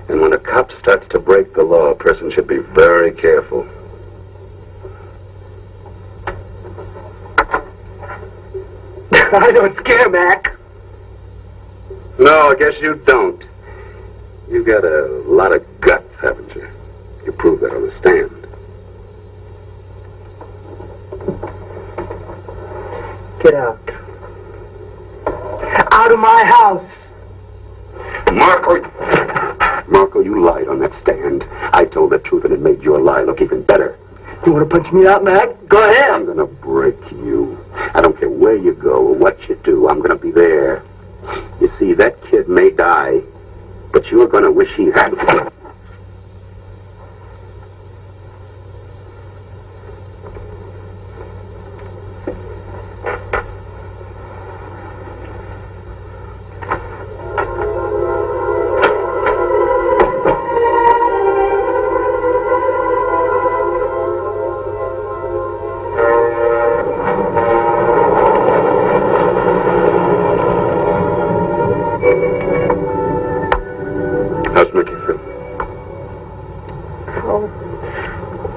And when a cop starts to break the law, a person should be very careful. I don't scare, Mac. No, I guess you don't. You got a lot of guts, haven't you? You proved that on the stand. Get out. Out of my house. Marco, you lied on that stand. I told the truth and it made your lie look even better. You want to punch me out, Mac? Go ahead. I'm going to break you. I don't care where you go or what you do. I'm going to be there. You see, that kid may die, but you're going to wish he hadn't.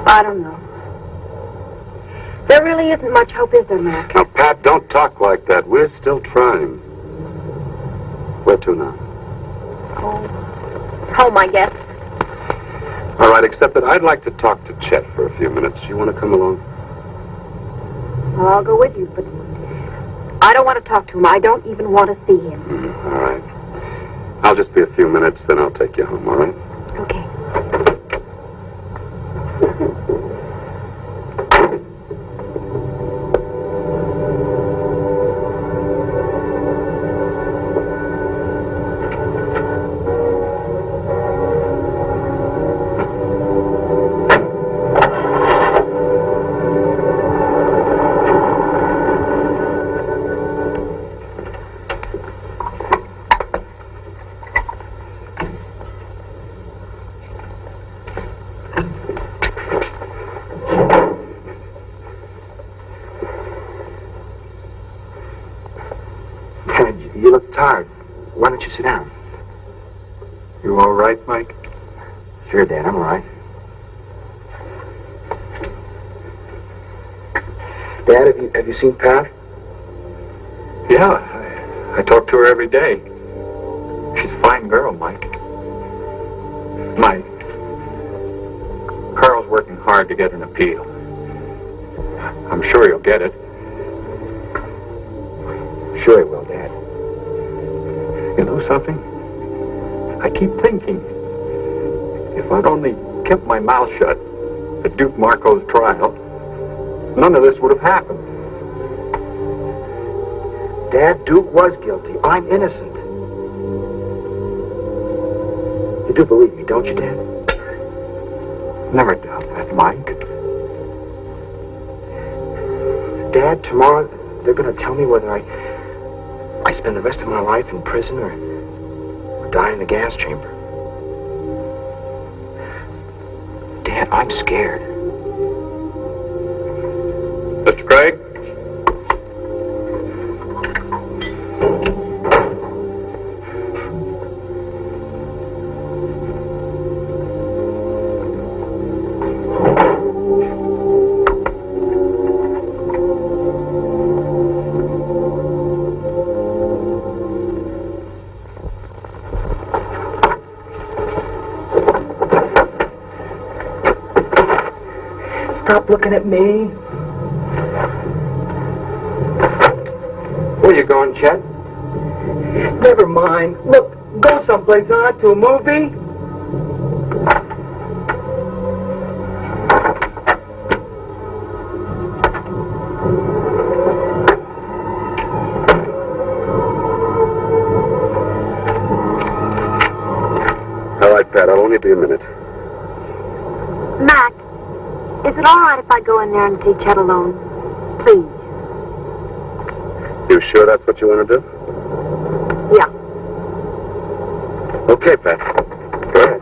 I don't know. There really isn't much hope, is there, Mac? Now, Pat, don't talk like that. We're still trying. Where to now? Home, I guess. All right, except that I'd like to talk to Chet for a few minutes. You want to come along? Well, I'll go with you, but I don't want to talk to him. I don't even want to see him. All right. I'll just be a few minutes, then I'll take you home, all right? Okay. right, Mike? Sure, Dad, I'm all right. Dad, have you seen Pat? Yeah, I talk to her every day. She's a fine girl, Mike. Mike, Carl's working hard to get an appeal. I'm sure he'll get it. Sure he will, Dad. You know something? I keep thinking, if I'd only kept my mouth shut at Duke Marco's trial, none of this would have happened. Dad, Duke was guilty. I'm innocent. You do believe me, don't you, Dad? Never doubt that, Mike. Dad, tomorrow they're going to tell me whether I spend the rest of my life in prison or die in the gas chamber. Dad, I'm scared. Mr. Craig? Stop looking at me. Where you going, Chet? Never mind. Look, go someplace, huh? To a movie? All right, Pat, I'll only be a minute. Mac, is it all right if I go in there and see Chet alone? Please. You sure that's what you want to do? Yeah. Okay, Pat. Go ahead.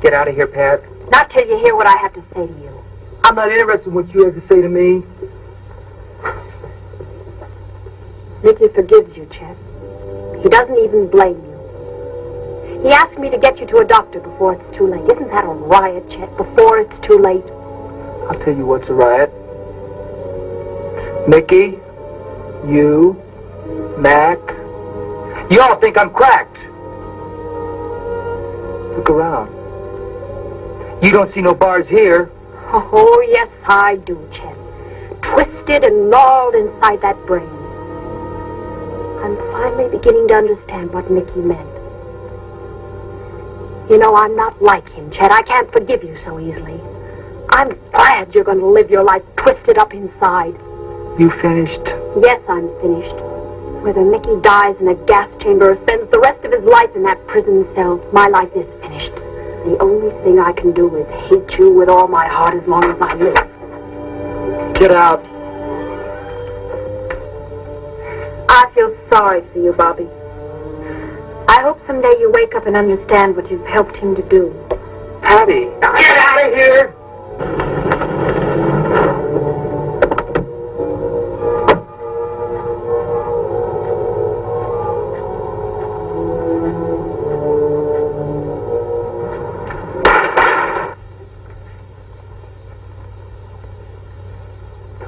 Get out of here, Pat. Not till you hear what I have to say to you. I'm not interested in what you have to say to me. Nicky forgives you, Chet. He doesn't even blame you. He asked me to get you to a doctor before it's too late. Isn't that a riot, Chet? Before it's too late. I'll tell you what's a riot. Mickey, you, Mac, you all think I'm cracked. Look around. You don't see no bars here. Oh, yes, I do, Chet. Twisted and gnawed inside that brain. I'm finally beginning to understand what Mickey meant. You know, I'm not like him, Chet. I can't forgive you so easily. I'm glad you're going to live your life twisted up inside. You finished? Yes, I'm finished. Whether Mickey dies in a gas chamber or spends the rest of his life in that prison cell, my life is finished. The only thing I can do is hate you with all my heart as long as I live. Get out. I feel sorry for you, Bobby. I hope someday you wake up and understand what you've helped him to do. Patty, get out of here!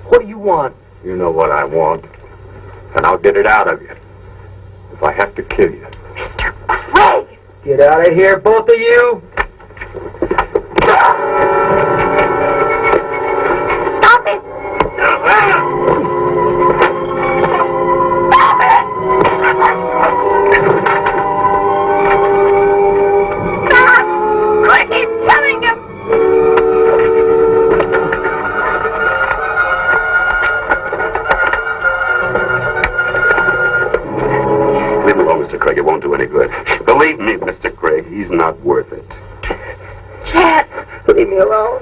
What do you want? You know what I want, and I'll get it out of you. If I have to kill you. Mr. Craig! Get out of here, both of you! Stop it! Stop it! Stop! I keep telling him! Leave him alone, Mr. Craig. It won't do any good. Believe me, Mr. Craig, he's not worth it. Chet! Leave me alone.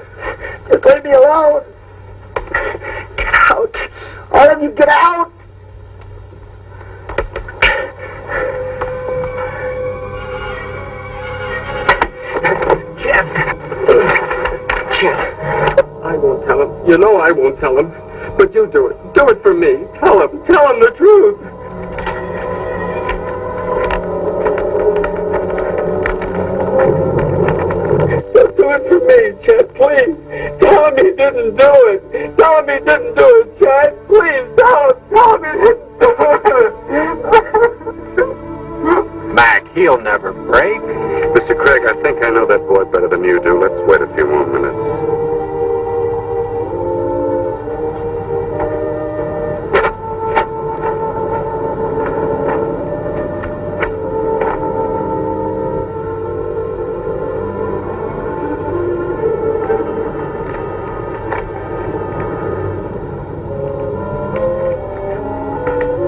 Just leave me alone. Get out. All of you, get out. Chet. I won't tell him. You know I won't tell him. But you do it. Do it for me. Tell him. Tell him the truth. Just do it for me, Chet, please. Tell him he didn't do it. Tell him he didn't do it, Chet. Please, tell him he didn't do it. Mac, he'll never break. Mr. Craig, I think I know that boy better than you do. Let's wait a few more minutes.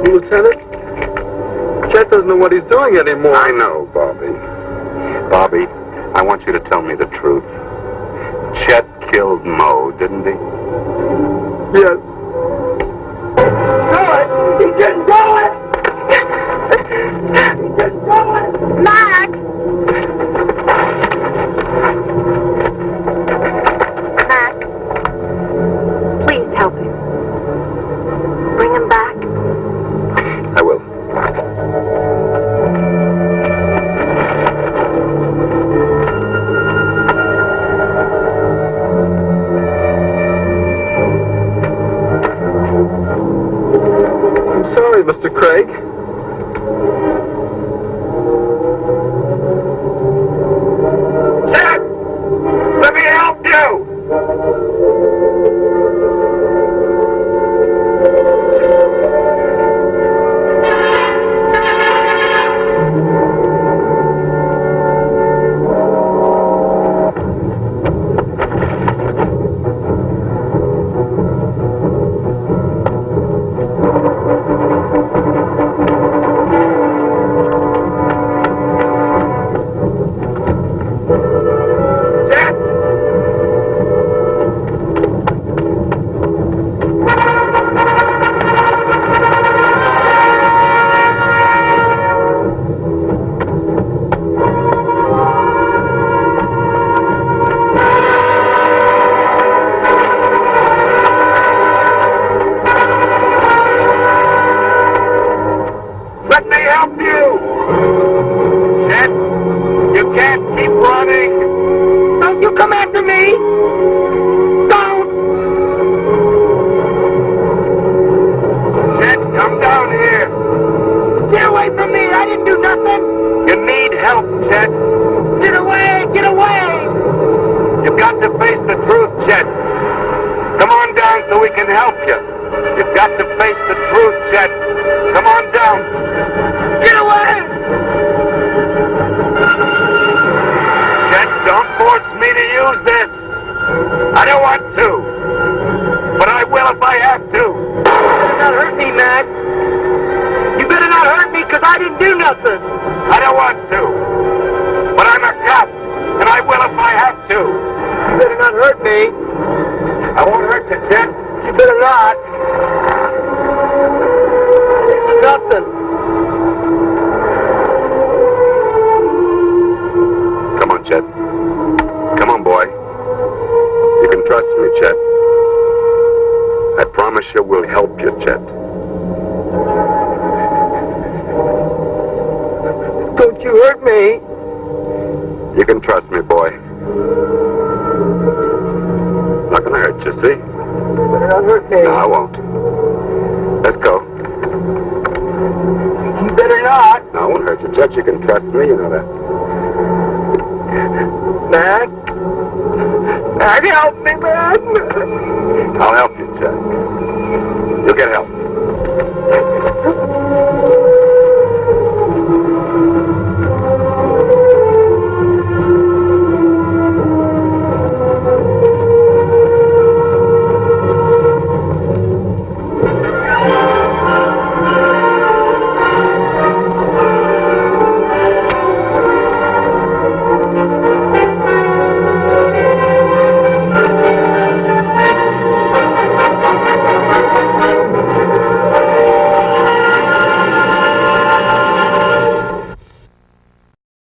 Lieutenant? Chet doesn't know what he's doing anymore. I know, Bobby. Bobby, I want you to tell me the truth. Chet killed Mo, didn't he? Yes. Do it! He didn't do it! He didn't do it! Mac! Mac, please help him. Bring him back. I will. I'm sorry, Mr. Craig. Chet! Let me help you! Let me help you! Chet, you can't keep running! Don't you come after me! Don't! Chet, come down here! Get away from me! I didn't do nothing! You need help, Chet! Get away! Get away! You've got to face the truth, Chet! Come on down so we can help you! You've got to face the truth, Chet! Come on down! Get away! Chet, don't force me to use this! I don't want to! But I will if I have to! You better not hurt me, Mac! You better not hurt me, because I didn't do nothing! I don't want to! But I'm a cop, and I will if I have to! You better not hurt me! I won't hurt you, Chet! You better not! I didn't do nothing! Come on, Chet. Come on, boy. You can trust me, Chet. I promise you we'll help you, Chet. Don't you hurt me! You can trust me, boy. Not gonna hurt you, see? You better not hurt me! No, I won't. Let's go. You better not! No, I won't hurt you, Chet. You can trust me, you know that. Mac? Mac, help me, man! I'll help you, Chet. You'll get help.